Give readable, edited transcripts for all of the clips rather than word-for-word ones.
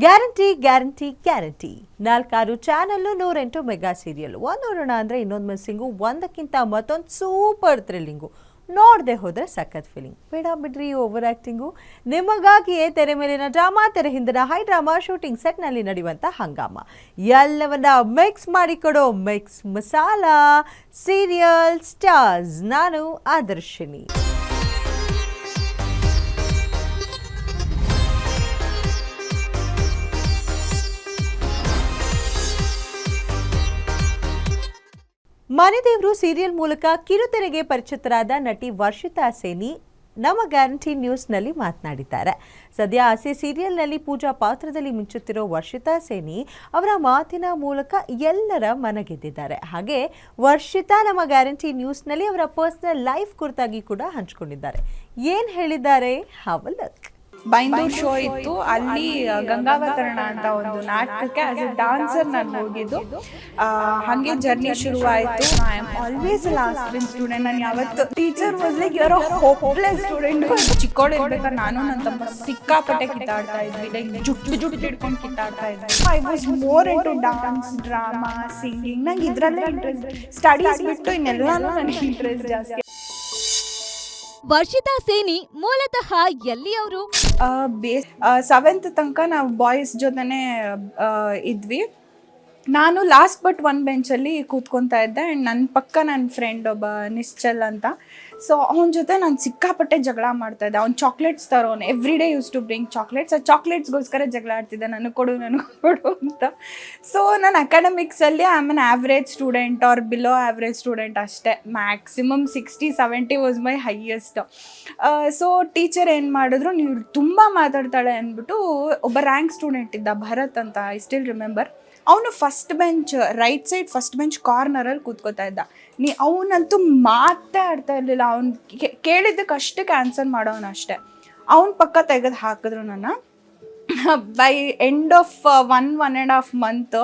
Guarantee guarantee guarantee 4 channel 108 mega serial ಒಂದು ನೋಡೋಣ ಅಂದರೆ ಇನ್ನೊಂದು ಮಿಸ್ಸಿಂಗು, ಒಂದಕ್ಕಿಂತ ಮತ್ತೊಂದು ಸೂಪರ್ ಥ್ರಿಲ್ಲಿಂಗು. ನೋಡದೆ ಹೋದರೆ ಸಖತ್ ಫೀಲಿಂಗ್. ಬೇಡ ಬಿಡ್ರಿ ಓವರ್ ಆ್ಯಕ್ಟಿಂಗು. ನಿಮಗಾಗಿಯೇ ತೆರೆ ಮೇಲಿನ ಡ್ರಾಮಾ, ತೆರೆ ಹಿಂದಿನ ಹೈ ಡ್ರಾಮಾ, ಶೂಟಿಂಗ್ ಸೆಟ್ನಲ್ಲಿ ನಡೆಯುವಂಥ ಹಂಗಾಮ ಎಲ್ಲವನ್ನ ಮಿಕ್ಸ್ ಮಾಡಿಕೊಡೋ ಮಿಕ್ಸ್ ಮಸಾಲ ಸೀರಿಯಲ್ ಸ್ಟಾರ್ಸ್. ನಾನು ಆದರ್ಶಿನಿ. ಮನೆದೇವರು ಸೀರಿಯಲ್ ಮೂಲಕ ಕಿರುತೆರೆಗೆ ಪರಿಚಿತರಾದ ನಟಿ ವರ್ಷಿತಾ ಸೇನಿ ನಮ್ಮ ಗ್ಯಾರಂಟಿ ನ್ಯೂಸ್ನಲ್ಲಿ ಮಾತನಾಡಿದ್ದಾರೆ. ಸದ್ಯ ಆಸೆ ಸೀರಿಯಲ್ನಲ್ಲಿ ಪೂಜಾ ಪಾತ್ರದಲ್ಲಿ ಮಿಂಚುತ್ತಿರೋ ವರ್ಷಿತಾ ಸೇನಿ ಅವರ ಮಾತಿನ ಮೂಲಕ ಎಲ್ಲರ ಮನಗೆದ್ದಿದ್ದಾರೆ. ಹಾಗೆ ವರ್ಷಿತಾ ನಮ್ಮ ಗ್ಯಾರಂಟಿ ನ್ಯೂಸ್ನಲ್ಲಿ ಅವರ ಪರ್ಸನಲ್ ಲೈಫ್ ಕುರಿತಾಗಿ ಕೂಡ ಹಂಚಿಕೊಂಡಿದ್ದಾರೆ. ಏನು ಹೇಳಿದ್ದಾರೆ? ಹಾವ್ ಅ ಲುಕ್. ಬೈಂದೂರ್ ಶೋ ಇತ್ತು, ಅಲ್ಲಿ ಗಂಗಾವತರಣ ಅಂತ ಒಂದು ನಾಟಕಕ್ಕೆ ಆಸ್ ಎ ಡಾನ್ಸರ್ ನಾನು ಹೋಗಿದ್ದು. ಹಾಗೆ ಜರ್ನಿ ಶುರುವಾಯಿತು. I am always last bench student. ನಾನು ಯಾವತ್ತು teacher was like you are a hopeless student. ಚಿಕ್ಕವಳು ಇರ್ಬೇಕಾದ್ರೆ ನಾನು ನನ್ನ ತಮ್ಮ ಸಿಕ್ಕಾಪಟ್ಟೆ ಕಿತ್ತಾಡ್ತಾ ಇದ್ವಿ, ಲೈಕ್ ಜುಟ್ಟು ಹಿಡ್ಕೊಂಡು ಕಿತ್ತಾಡ್ತಾ ಇದ್ವಿ. I was more into dance, drama, singing. ನಂಗೆ ಇದರಲ್ಲೇ ಇಂಟ್ರೆಸ್ಟ್. ಸ್ಟಡೀಸ್ ಬಿಟ್ಟು ಇನ್ನೆಲ್ಲಾನು ನನಗೆ ಇಂಟ್ರೆಸ್ಟ್ ಜಾಸ್ತಿ. ವರ್ಷಿತಾ ಸೇನಿ ಮೂಲತಃ ಎಲ್ಲಿಯವರು? ಸೆವೆಂತ್ ತನಕ ನಾವು ಬಾಯ್ಸ್ ಜೊತೆನೆ ಇದ್ವಿ. ನಾನು ಲಾಸ್ಟ್ ಬಟ್ ಒನ್ ಬೆಂಚಲ್ಲಿ ಕೂತ್ಕೊತಾ ಇದ್ದೆ. ಆ್ಯಂಡ್ ನನ್ನ ಪಕ್ಕ ನನ್ನ ಫ್ರೆಂಡ್ ಒಬ್ಬ ನಿಶ್ಚಲ್ ಅಂತ. ಸೊ ಅವನ ಜೊತೆ ನಾನು ಸಿಕ್ಕಾಪಟ್ಟೆ ಜಗಳ ಮಾಡ್ತಾ ಇದ್ದೆ. ಅವ್ನು ಚಾಕ್ಲೇಟ್ಸ್ ತರೋನು, every day used to bring chocolates. ಆ ಚಾಕ್ಲೇಟ್ಸ್ಗೋಸ್ಕರ ಜಗಳ ಆಡ್ತಿದ್ದೆ, ನನಗೆ ಕೊಡು ಅಂತ. ಸೊ ನಾನು ಅಕಾಡೆಮಿಕ್ಸಲ್ಲಿ I am an average student or below average student ಅಷ್ಟೇ. Maximum 60-70 was my highest. So teacher ಏನು ಮಾಡಿದ್ರು, ನೀವು ತುಂಬ ಮಾತಾಡ್ತಾಳೆ ಅಂದ್ಬಿಟ್ಟು ಒಬ್ಬ ರ್ಯಾಂಕ್ ಸ್ಟೂಡೆಂಟ್ ಇದ್ದ, ಭರತ್ ಅಂತ, ಐ ಸ್ಟಿಲ್ ರಿಮೆಂಬರ್. ಅವನು first bench right side first bench ಕಾರ್ನರಲ್ಲಿ ಕೂತ್ಕೋತಾ ಇದ್ದ. ಅವನಂತೂ ಮಾತೇ ಆಡ್ತಾ ಇರಲಿಲ್ಲ. ಅವ್ನು ಕೇಳಿದ್ದಕ್ಕೆ ಅಷ್ಟಕ್ಕೆ ಆನ್ಸರ್ ಮಾಡೋನು ಅಷ್ಟೇ. ಅವನ ಪಕ್ಕ ತೆಗೆದು ಹಾಕಿದ್ರು ನನ್ನ. By end of 1.5 month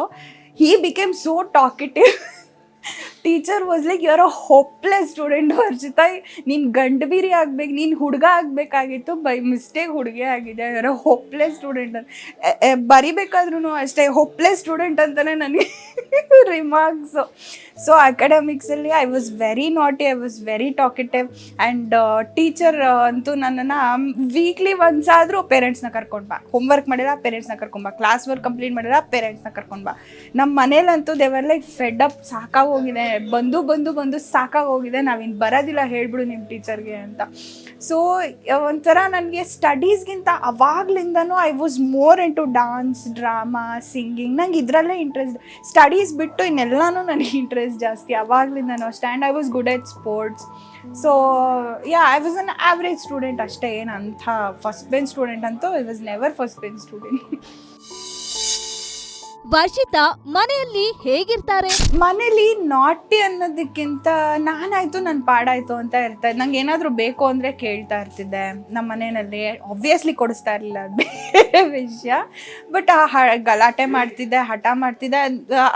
he became so talkative. Teacher was like you are a hopeless student Varshitha, ನೀನು ಗಂಡು ಬೀರಿ ಆಗ್ಬೇಕು, ನೀನು ಹುಡುಗ ಆಗಬೇಕಾಗಿತ್ತು, ಬೈ ಮಿಸ್ಟೇಕ್ ಹುಡುಗಿ ಆಗಿದೆ, you are a hopeless student ಅಂತ. ಬರಿಬೇಕಾದ್ರೂ ಅಷ್ಟೇ ಹೋಪ್ಲೆಸ್ ಸ್ಟೂಡೆಂಟ್ ಅಂತಲೇ ನನಗೆ ರಿಮಾರ್ಕ್ಸು. ಸೊ ಅಕಾಡೆಮಿಕ್ಸಲ್ಲಿ I was very naughty, I was very talkative. And teacher ಅಂತೂ ನನ್ನನ್ನು ವೀಕ್ಲಿ ಒನ್ಸ್ ಆದರೂ ಪೇರೆಂಟ್ಸ್ನ ಕರ್ಕೊಂಡು ಬಾ, ಹೋಮ್ವರ್ಕ್ ಮಾಡಿದ್ರೆ ಪೇರೆಂಟ್ಸ್ನ ಕರ್ಕೊಂಬ, ಕ್ಲಾಸ್ ವರ್ಕ್ ಕಂಪ್ಲೀಟ್ ಮಾಡಿದ್ರೆ ಪೇರೆಂಟ್ಸ್ನ ಕರ್ಕೊಂಡು ಬಾ. ನಮ್ಮ ಮನೇಲಂತೂ ದೇವರ್ ಲೈಕ್ ಫೆಡ್ ಅಪ್, ಸಾಕಾಗೋಗಿದೆ, ಬಂದು ಸಾಕಾಗೋಗಿದೆ, ನಾವಿನ್ನು ಬರೋದಿಲ್ಲ, ಹೇಳ್ಬಿಡು ನಿಮ್ಮ ಟೀಚರ್ಗೆ ಅಂತ. ಸೊ ಒಂಥರ ನನಗೆ ಸ್ಟಡೀಸ್ಗಿಂತ ಅವಾಗ್ಲಿಂದನೂ I was more into dance, drama, singing. ನಂಗೆ ಇದರಲ್ಲೇ ಇಂಟ್ರೆಸ್ಟ್. ಸ್ಟಡೀಸ್ ಬಿಟ್ಟು ಇನ್ನೆಲ್ಲನೂ ನನಗೆ ಇಂಟ್ರೆಸ್ಟ್ ಜಾಸ್ತಿ ಅವಾಗ್ಲಿಂದನೂ ಅಷ್ಟೇ. And I was good at sports. So yeah, I was an average student ಅಷ್ಟೇ. ಏನಂಥ ಫಸ್ಟ್ ಬೆಂಚ್ ಸ್ಟೂಡೆಂಟ್ ಅಂತೂ I was never first bench student. Varshitha ಮನೆಯಲ್ಲಿ ಹೇಗಿರ್ತಾರೆ? ಮನೇಲಿ ನಾಟಿ ಅನ್ನೋದಕ್ಕಿಂತ ನಾನಾಯ್ತು ನನ್ನ ಪಾಡಾಯ್ತು ಅಂತ ಇರ್ತಾರೆ. ನಂಗೆ ಏನಾದರೂ ಬೇಕು ಅಂದರೆ ಕೇಳ್ತಾ ಇರ್ತಿದ್ದೆ. ನಮ್ಮ ಮನೆಯಲ್ಲಿ ಆಬ್ವಿಯಸ್ಲಿ ಕೊಡಿಸ್ತಾ ಇರಲಿಲ್ಲ, ಅದು ಬೇರೆ ವಿಷಯ. ಬಟ್ ಗಲಾಟೆ ಮಾಡ್ತಿದ್ದೆ, ಹಠ ಮಾಡ್ತಿದ್ದೆ.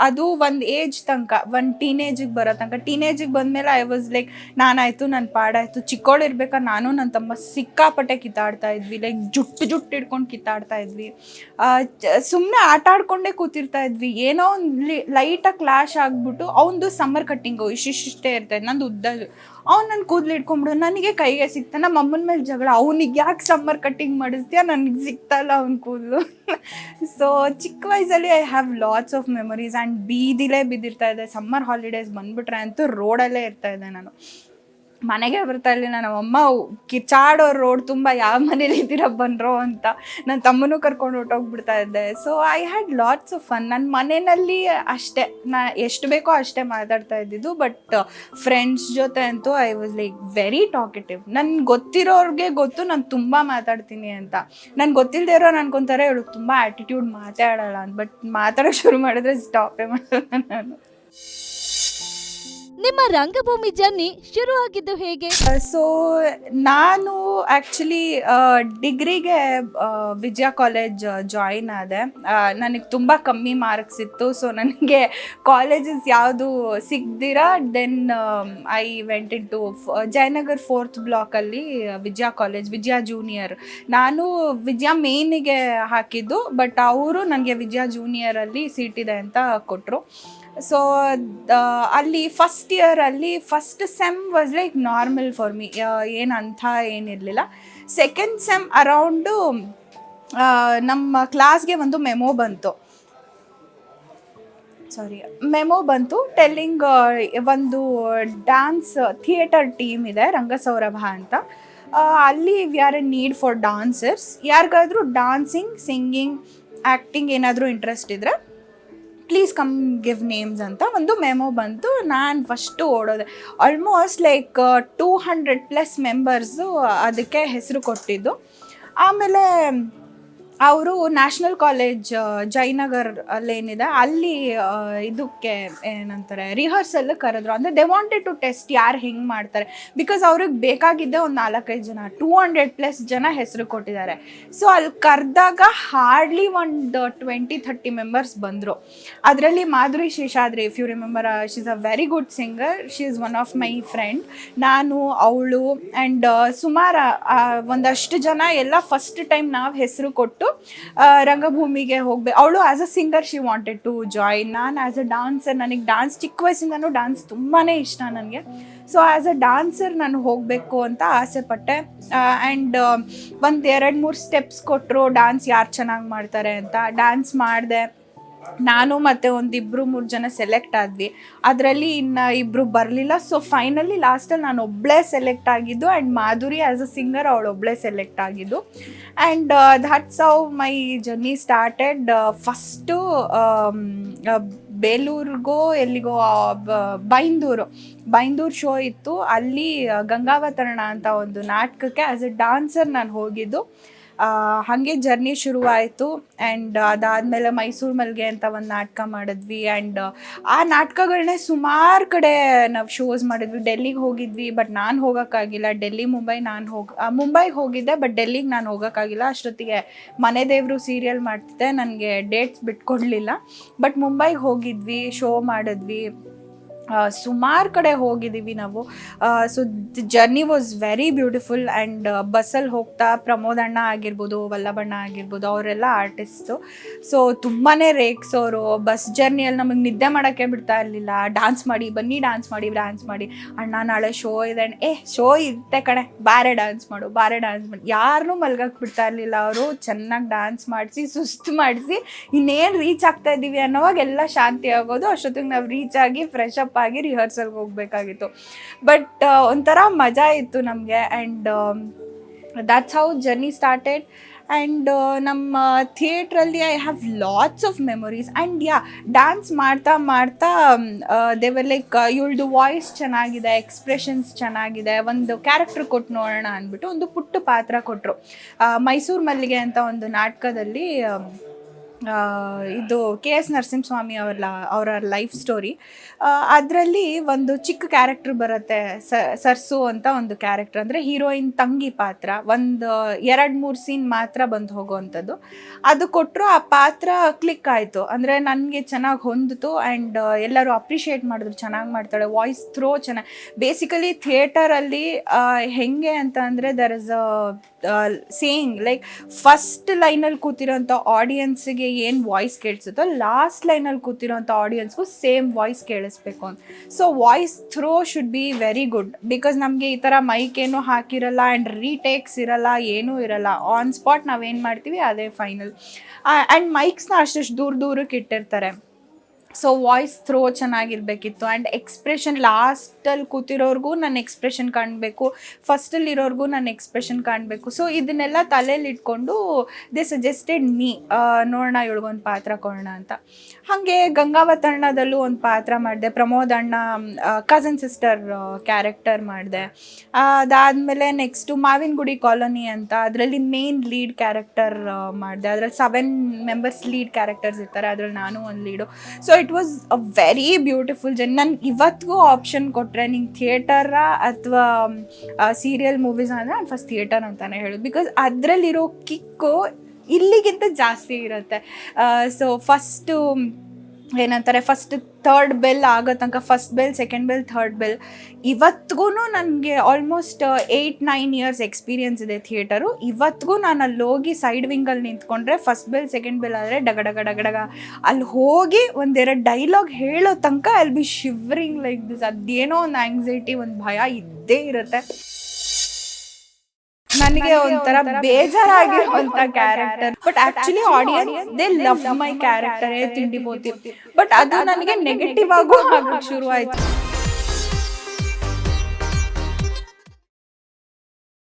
ಅದು ಒಂದು ಏಜ್ ತನಕ, ಒಂದು ಟೀನೇಜಿಗೆ ಬರೋ ತನಕ. ಟೀನೇಜಿಗೆ ಬಂದಮೇಲೆ ಐ ವಾಸ್ ಲೈಕ್ ನಾನಾಯ್ತು ನನ್ನ ಪಾಡಾಯ್ತು. ಚಿಕ್ಕವಳು ಇರ್ಬೇಕಾದ್ರೆ ನಾನು ನನ್ನ ತಮ್ಮ ಸಿಕ್ಕಾಪಟ್ಟೆ ಕಿತ್ತಾಡ್ತಾ ಇದ್ವಿ, ಲೈಕ್ ಜುಟ್ಟು ಹಿಡ್ಕೊಂಡು ಕಿತ್ತಾಡ್ತಾ ಇದ್ವಿ. ಸುಮ್ಮನೆ ಆಟ ಆಡ್ಕೊಂಡೇ ಕೂತಿರ್ತಾ ಇದ್ವಿ. ಏನೋ ಒಂದು ಲೈಟಾಗಿ ಕ್ಲಾಶ್ ಆಗ್ಬಿಟ್ಟು ಅವನದು ಸಮ್ಮರ್ ಕಟ್ಟಿಂಗು ಇಷ್ಟಿಷ್ಟೇ ಇರ್ತೈತೆ, ನಂದು ಉದ್ದ. ಅವ್ನು ನನ್ನ ಕೂದಲು ಇಟ್ಕೊಂಡ್ಬಿಡು, ನನಗೆ ಕೈಗೆ ಸಿಗ್ತಾನೆ. ನಮ್ಮ ಅಮ್ಮನ ಮೇಲೆ ಜಗಳ, ಅವನಿಗೆ ಯಾಕೆ ಸಮ್ಮರ್ ಕಟ್ಟಿಂಗ್ ಮಾಡಿಸ್ತೀಯ, ನನಗೆ ಸಿಗ್ತಾಯಿಲ್ಲ ಅವ್ನ ಕೂದಲು. ಸೊ ಚಿಕ್ಕ ವಯಸ್ಸಲ್ಲಿ I have lots of memories. And ಬೀದಿಲೇ ಬಿದ್ದಿರ್ತಾ ಇದೆ. ಸಮ್ಮರ್ ಹಾಲಿಡೇಸ್ ಬಂದುಬಿಟ್ರೆ ಅಂತೂ ರೋಡಲ್ಲೇ ಇರ್ತಾ ಇದ್ದೆ ನಾನು. ಮನೆಗೆ ಬರ್ತಾ ಇರಲಿಲ್ಲ. ನಮ್ಮಮ್ಮ ಕಿಚಾಡೋ ರೋಡ್ ತುಂಬ, ಯಾವ ಮನೇಲಿ ಇದ್ದೀರ ಬನ್ರೋ ಅಂತ. ನನ್ನ ತಮ್ಮನೂ ಕರ್ಕೊಂಡು ಹೊಟ್ಟೋಗ್ಬಿಡ್ತಾ ಇದ್ದೆ. So I had lots of fun. ನನ್ನ ಮನೆಯಲ್ಲಿ ಅಷ್ಟೇ, ಎಷ್ಟು ಬೇಕೋ ಅಷ್ಟೇ ಮಾತಾಡ್ತಾ ಇದ್ದಿದ್ದು. ಬಟ್ ಫ್ರೆಂಡ್ಸ್ ಜೊತೆ ಅಂತೂ I was like very talkative. ನನ್ಗೆ ಗೊತ್ತಿರೋರಿಗೆ ಗೊತ್ತು ನಾನು ತುಂಬ ಮಾತಾಡ್ತೀನಿ ಅಂತ. ನನ್ಗೆ ಗೊತ್ತಿಲ್ಲದೆ ಇರೋರು ಅನ್ಕೊತಾರೆ ಇವಳು ತುಂಬ ಆ್ಯಟಿಟ್ಯೂಡ್ ಮಾತಾಡೋಲ್ಲ ಅಂತ. ಬಟ್ ಮಾತಾಡೋಕ್ಕೆ ಶುರು ಮಾಡಿದ್ರೆ ಸ್ಟಾಪೇ ಮಾಡಲ್ಲ ನಾನು. ನಿಮ್ಮ ರಂಗಭೂಮಿ ಜರ್ನಿ ಶುರು ಆಗಿದ್ದು ಹೇಗೆ? ಸೊ ನಾನು ಆ್ಯಕ್ಚುಲಿ ಡಿಗ್ರಿಗೆ ವಿಜಯ ಕಾಲೇಜ್ ಜಾಯಿನ್ ಆದೆ. ನನಗೆ ತುಂಬ ಕಮ್ಮಿ ಮಾರ್ಕ್ಸ್ ಇತ್ತು, ಸೊ ನನಗೆ ಕಾಲೇಜಸ್ ಯಾವುದು ಸಿಗ್ದಿರ then I went into Jayanagar 4th ಬ್ಲಾಕಲ್ಲಿ ವಿಜಯ ಕಾಲೇಜ್, ವಿಜಯ ಜೂನಿಯರ್. ನಾನು ವಿಜಯ ಮೇನಿಗೆ ಹಾಕಿದ್ದು, ಬಟ್ ಅವರು ನನಗೆ ವಿಜಯ ಜೂನಿಯರಲ್ಲಿ ಸೀಟ್ ಇದೆ ಅಂತ ಕೊಟ್ಟರು. ಸೊ ಅಲ್ಲಿ ಫಸ್ಟ್ ಇಯರಲ್ಲಿ first sem was like normal for me, ಏನಂತ ಏನಿರಲಿಲ್ಲ. ಸೆಕೆಂಡ್ ಸೆಮ್ ಅರೌಂಡು ನಮ್ಮ ಕ್ಲಾಸ್ಗೆ ಒಂದು ಮೆಮೊ ಬಂತು ಟೆಲ್ಲಿಂಗ್ ಒಂದು ಡ್ಯಾನ್ಸ್ ಥಿಯೇಟರ್ ಟೀಮ್ ಇದೆ ರಂಗಸೌರಭ ಅಂತ. ಅಲ್ಲಿ we are A need for dancers. ಯಾರಿಗಾದರೂ ಡಾನ್ಸಿಂಗ್, ಸಿಂಗಿಂಗ್, ಆ್ಯಕ್ಟಿಂಗ್ ಏನಾದರೂ ಇಂಟ್ರೆಸ್ಟ್ ಇದ್ದರೆ ಪ್ಲೀಸ್ ಕಮ್ ಗಿವ್ ನೇಮ್ಸ್ ಅಂತ ಒಂದು ಮೆಮೊ ಬಂತು. ನಾನು ಫಸ್ಟು ಓಡೋದೆ. ಆಲ್ಮೋಸ್ಟ್ ಲೈಕ್ 200+ ಮೆಂಬರ್ಸು ಅದಕ್ಕೆ ಹೆಸರು ಕೊಟ್ಟಿದ್ದು. ಆಮೇಲೆ ಅವರು ನ್ಯಾಷನಲ್ ಕಾಲೇಜ್ ಜಯನಗರ್ ಅಲ್ಲೇನಿದೆ ಅಲ್ಲಿ ಇದಕ್ಕೆ ಏನಂತಾರೆ ರಿಹರ್ಸಲ್ ಕರೆದ್ರು. ಅಂದರೆ ದೇ ವಾಂಟೆಡ್ ಟು ಟೆಸ್ಟ್ ಯಾರು ಹೆಂಗೆ ಮಾಡ್ತಾರೆ, ಬಿಕಾಸ್ ಅವ್ರಿಗೆ ಬೇಕಾಗಿದ್ದೆ ಒಂದು 4-5 ಜನ, 200+ ಜನ ಹೆಸರು ಕೊಟ್ಟಿದ್ದಾರೆ. ಸೊ ಅಲ್ಲಿ ಕರೆದಾಗ ಹಾರ್ಡ್ಲಿ ಒಂದು 20-30 ಮೆಂಬರ್ಸ್ ಬಂದರು. ಅದರಲ್ಲಿ Madhuri Sheshadri, if you remember, she is a very good singer, she is one of my friend. ನಾನು, ಅವಳು ಆ್ಯಂಡ್ ಸುಮಾರು ಒಂದಷ್ಟು ಜನ ಎಲ್ಲ ಫಸ್ಟ್ ಟೈಮ್ ನಾವು ಹೆಸರು ಕೊಟ್ಟು ರಂಗಭೂಮಿಗೆ ಹೋಗ್ಬೇಕು. ಅವಳು as a singer she wanted to join. ನಾನು ಆ್ಯಸ್ ಅ ಡಾನ್ಸರ್, ನನಗೆ ಡ್ಯಾನ್ಸ್ ಚಿಕ್ಕ ವಯಸ್ಸಿಂದನೂ ಡ್ಯಾನ್ಸ್ ತುಂಬಾ ಇಷ್ಟ ನನಗೆ. ಸೊ ಆ್ಯಸ್ ಅ ಡಾನ್ಸರ್ ನಾನು ಹೋಗಬೇಕು ಅಂತ ಆಸೆ ಪಟ್ಟೆ. ಆ್ಯಂಡ್ ಒಂದು 2-3 ಸ್ಟೆಪ್ಸ್ ಕೊಟ್ಟರು, ಡ್ಯಾನ್ಸ್ ಯಾರು ಚೆನ್ನಾಗಿ ಮಾಡ್ತಾರೆ ಅಂತ. ಡ್ಯಾನ್ಸ್ ಮಾಡಿದೆ ನಾನು, ಮತ್ತು ಒಂದು 2-3 ಜನ ಸೆಲೆಕ್ಟ್ ಆದ್ವಿ. ಅದರಲ್ಲಿ ಇನ್ನು 2 ಬರಲಿಲ್ಲ. ಸೊ ಫೈನಲಿ ಲಾಸ್ಟಲ್ಲಿ ನಾನು ಒಬ್ಬಳೇ ಸೆಲೆಕ್ಟ್ ಆಗಿದ್ದು, and Madhuri as a singer ಅವಳು ಒಬ್ಬಳೇ ಸೆಲೆಕ್ಟ್ ಆಗಿದ್ದು. And that's how my journey started. First ಬೇಲೂರಿಗೋ ಎಲ್ಲಿಗೋ ಬೈಂದೂರು ಶೋ ಇತ್ತು, ಅಲ್ಲಿ ಗಂಗಾವತರಣ ಅಂತ ಒಂದು ನಾಟಕಕ್ಕೆ ಆ್ಯಸ್ ಎ ಡಾನ್ಸರ್ ನಾನು ಹೋಗಿದ್ದು. ಹಾಗೆ ಜರ್ನಿ ಶುರುವಾಯಿತು. ಆ್ಯಂಡ್ ಅದಾದಮೇಲೆ ಮೈಸೂರು ಮಲ್ಗೆ ಅಂತ ಒಂದು ನಾಟಕ ಮಾಡಿದ್ವಿ. ಆ್ಯಂಡ್ ಆ ನಾಟಕಗಳನ್ನೇ ಸುಮಾರು ಕಡೆ ನಾವು ಶೋಸ್ ಮಾಡಿದ್ವಿ. ಡೆಲ್ಲಿಗೆ ಹೋಗಿದ್ವಿ, ಬಟ್ ನಾನು ಹೋಗೋಕ್ಕಾಗಿಲ್ಲ. ಡೆಲ್ಲಿ, ಮುಂಬೈ ಮುಂಬೈಗೆ ಹೋಗಿದ್ದೆ, ಬಟ್ ಡೆಲ್ಲಿಗೆ ನಾನು ಹೋಗೋಕ್ಕಾಗಿಲ್ಲ. ಅಷ್ಟೊತ್ತಿಗೆ ಮನೆ ದೇವರು ಸೀರಿಯಲ್ ಮಾಡ್ತಿದ್ದೆ, ನನಗೆ ಡೇಟ್ಸ್ ಬಿಟ್ಕೊಡ್ಲಿಲ್ಲ. ಬಟ್ ಮುಂಬೈಗೆ ಹೋಗಿದ್ವಿ, ಶೋ ಮಾಡಿದ್ವಿ, ಸುಮಾರು ಕಡೆ ಹೋಗಿದ್ದೀವಿ ನಾವು. So the journey was very beautiful. And ಬಸ್ಸಲ್ಲಿ ಹೋಗ್ತಾ ಪ್ರಮೋದ್ ಅಣ್ಣ ಆಗಿರ್ಬೋದು, ವಲ್ಲಭಣ್ಣ ಆಗಿರ್ಬೋದು, ಅವರೆಲ್ಲ ಆರ್ಟಿಸ್ಟು. ಸೊ ತುಂಬಾ ರೇಗ್ಸೋರು. ಬಸ್ ಜರ್ನಿಯಲ್ಲಿ ನಮಗೆ ನಿದ್ದೆ ಮಾಡೋಕ್ಕೆ ಬಿಡ್ತಾ ಇರಲಿಲ್ಲ. ಡ್ಯಾನ್ಸ್ ಮಾಡಿ ಬನ್ನಿ, ಡ್ಯಾನ್ಸ್ ಮಾಡಿ, ಅಣ್ಣ ನಾಳೆ ಶೋ ಇದೆ, ಶೋ ಇರುತ್ತೆ ಕಣೆ, ಬಾರೆ ಡ್ಯಾನ್ಸ್ ಮಾಡು. ಯಾರನ್ನೂ ಮಲ್ಗಕ್ಕೆ ಬಿಡ್ತಾ ಇರಲಿಲ್ಲ. ಅವರು ಚೆನ್ನಾಗಿ ಡ್ಯಾನ್ಸ್ ಮಾಡಿಸಿ, ಸುಸ್ತು ಮಾಡಿಸಿ, ಇನ್ನೇನು ರೀಚ್ ಆಗ್ತಾ ಇದ್ದೀವಿ ಅನ್ನೋವಾಗ ಎಲ್ಲ ಶಾಂತಿ ಆಗೋದು. ಅಷ್ಟೊತ್ತಿಗೆ ನಾವು ರೀಚ್ ಆಗಿ ಫ್ರೆಶ್ ಅಪ್ ಆಗಿ ರಿಹರ್ಸಲ್ಗೆ ಹೋಗಬೇಕಾಗಿತ್ತು. ಬಟ್ ಒಂಥರ ಮಜಾ ಇತ್ತು ನಮಗೆ. And that's how journey started. And ನಮ್ಮ ಥಿಯೇಟ್ರಲ್ಲಿ I have lots of memories. And dance ಮಾಡ್ತಾ ದೇವರ್ ಲೈಕ್ ಇವಳ್ದು ವಾಯ್ಸ್ ಚೆನ್ನಾಗಿದೆ, ಎಕ್ಸ್ಪ್ರೆಷನ್ಸ್ ಚೆನ್ನಾಗಿದೆ, ಒಂದು ಕ್ಯಾರೆಕ್ಟರ್ ಕೊಟ್ಟು ನೋಡೋಣ ಅಂದ್ಬಿಟ್ಟು ಒಂದು ಪುಟ್ಟ ಪಾತ್ರ ಕೊಟ್ಟರು. ಮೈಸೂರು ಮಲ್ಲಿಗೆ ಅಂತ ಒಂದು ನಾಟಕದಲ್ಲಿ ಇದು KS ನರಸಿಂಹಸ್ವಾಮಿ ಅವರ ಲೈಫ್ ಸ್ಟೋರಿ. ಅದರಲ್ಲಿ ಒಂದು ಚಿಕ್ಕ ಕ್ಯಾರೆಕ್ಟರ್ ಬರುತ್ತೆ, ಸರ್ಸು ಅಂತ ಒಂದು ಕ್ಯಾರೆಕ್ಟರ್. ಅಂದರೆ ಹೀರೋಯಿನ್ ತಂಗಿ ಪಾತ್ರ. ಒಂದು 2-3 ಸೀನ್ ಮಾತ್ರ ಬಂದು ಹೋಗೋವಂಥದ್ದು. ಅದು ಕೊಟ್ಟರು. ಆ ಪಾತ್ರ ಕ್ಲಿಕ್ ಆಯಿತು, ಅಂದರೆ ನನಗೆ ಚೆನ್ನಾಗಿ ಹೊಂದಿತು. ಆ್ಯಂಡ್ ಎಲ್ಲರೂ ಅಪ್ರಿಷಿಯೇಟ್ ಮಾಡಿದ್ರು, ಚೆನ್ನಾಗಿ ಮಾಡ್ತಾಳೆ, ವಾಯ್ಸ್ ಥ್ರೋ ಚೆನ್ನಾಗಿ. ಬೇಸಿಕಲಿ ಥಿಯೇಟರಲ್ಲಿ ಹೆಂಗೆ ಅಂತ ಅಂದರೆ there is a saying like first ಲೈನಲ್ಲಿ ಕೂತಿರೋಂಥ ಆಡಿಯನ್ಸಿಗೆ ಏನು ವಾಯ್ಸ್ ಕೇಳಿಸುತ್ತೋ ಲಾಸ್ಟ್ ಲೈನಲ್ಲಿ ಕೂತಿರೋಂಥ ಆಡಿಯನ್ಸ್ಗೂ ಸೇಮ್ ವಾಯ್ಸ್ ಕೇಳಿಸ್ಬೇಕು ಅಂತ. So voice throw should be very good, because ನಮಗೆ ಈ ಥರ ಮೈಕ್ ಏನೂ ಹಾಕಿರಲ್ಲ, ಆ್ಯಂಡ್ ರೀಟೇಕ್ಸ್ ಇರಲ್ಲ, ಏನೂ ಇರಲ್ಲ. ಆನ್ ಸ್ಪಾಟ್ ನಾವೇನು ಮಾಡ್ತೀವಿ ಅದೇ ಫೈನಲ್. ಆ್ಯಂಡ್ ಮೈಕ್ಸ್ನ ಅಷ್ಟು ದೂರಕ್ಕೆ ಇಟ್ಟಿರ್ತಾರೆ. ಸೊ ವಾಯ್ಸ್ ಥ್ರೋ ಚೆನ್ನಾಗಿರಬೇಕಿತ್ತು. ಆ್ಯಂಡ್ ಎಕ್ಸ್ಪ್ರೆಷನ್ ಲಾಸ್ಟಲ್ಲಿ ಕೂತಿರೋರ್ಗೂ ನನ್ನ ಎಕ್ಸ್ಪ್ರೆಷನ್ ಕಾಣಬೇಕು, ಫಸ್ಟಲ್ಲಿರೋರ್ಗೂ ನನ್ನ ಎಕ್ಸ್ಪ್ರೆಷನ್ ಕಾಣಬೇಕು. ಸೊ ಇದನ್ನೆಲ್ಲ ತಲೆಯಲ್ಲಿ ಇಟ್ಕೊಂಡು ದೇ ಸಜೆಸ್ಟೆಡ್ ಮೀ, ನೋಡೋಣ ಇವಳಿಗೊಂದು ಪಾತ್ರ ಕೊಡೋಣ ಅಂತ. ಹಾಗೆ ಗಂಗಾವತರಣದಲ್ಲೂ ಒಂದು ಪಾತ್ರ ಮಾಡಿದೆ. ಪ್ರಮೋದ್ ಅಣ್ಣ ಕಸನ್ ಸಿಸ್ಟರ್ ಕ್ಯಾರೆಕ್ಟರ್ ಮಾಡಿದೆ. ಅದಾದಮೇಲೆ ನೆಕ್ಸ್ಟು ಮಾವಿನಗುಡಿ ಕಾಲೋನಿ ಅಂತ, ಅದರಲ್ಲಿ ಮೇನ್ ಲೀಡ್ ಕ್ಯಾರೆಕ್ಟರ್ ಮಾಡಿದೆ. ಅದರಲ್ಲಿ 7 ಮೆಂಬರ್ಸ್ ಲೀಡ್ ಕ್ಯಾರೆಕ್ಟರ್ಸ್ ಇರ್ತಾರೆ, ಅದರಲ್ಲಿ ನಾನು ಒಂದು lead. So it was a very beautiful journey. ನಾನು ಇವತ್ತಿಗೂ ಆಪ್ಷನ್ ಕೊಟ್ಟರೆ ನಿಂಗೆ ಥಿಯೇಟರಾ ಅಥವಾ ಸೀರಿಯಲ್ ಮೂವೀಸ್ ಅಂದರೆ ನಾನು ಫಸ್ಟ್ ಥಿಯೇಟರ್ ಅಂತಲೇ ಹೇಳೋದು. ಬಿಕಾಸ್ ಅದರಲ್ಲಿರೋ ಕಿಕ್ಕು ಇಲ್ಲಿಗಿಂತ ಜಾಸ್ತಿ ಇರುತ್ತೆ. ಸೊ ಫಸ್ಟು ಏನಂತಾರೆ, ಫಸ್ಟ್ ಥರ್ಡ್ ಬೆಲ್ ಆಗೋ ತನಕ, first bell, second bell, third bell, ಇವತ್ತಿಗೂ ನನಗೆ ಆಲ್ಮೋಸ್ಟ್ 8-9 ಇಯರ್ಸ್ ಎಕ್ಸ್ಪೀರಿಯನ್ಸ್ ಇದೆ ಥಿಯೇಟರು. ಇವತ್ತಿಗೂ ನಾನು ಅಲ್ಲಿ ಹೋಗಿ ಸೈಡ್ ವಿಂಗಲ್ಲಿ ನಿಂತ್ಕೊಂಡ್ರೆ ಫಸ್ಟ್ ಬೆಲ್ ಸೆಕೆಂಡ್ ಬೆಲ್ ಆದರೆ ಡಗಡಗ ಅಲ್ಲಿ ಹೋಗಿ ಒಂದೆರಡು ಡೈಲಾಗ್ ಹೇಳೋ ತನಕ ಅಲ್ಲಿ ಬಿ ಶಿವರಿಂಗ್ ಲೈಕ್ ದಿಸ್. ಅದೇನೋ ಒಂದು ಆಂಗ್ಸೈಟಿ, ಒಂದು ಭಯ ಇದ್ದೇ ಇರುತ್ತೆ. ನನಗೆ ಒಂಥರ ಬೇಜಾರಾಗಿರುವಂತ character, but actually audience they love my character ತಿಂಡಿ ಬೋತಿ. ಬಟ್ ಅದು ನನಗೆ ನೆಗೆಟಿವ್ ಆಗೋ ಆಗಕ್ಕೆ ಶುರು ಆಯ್ತು.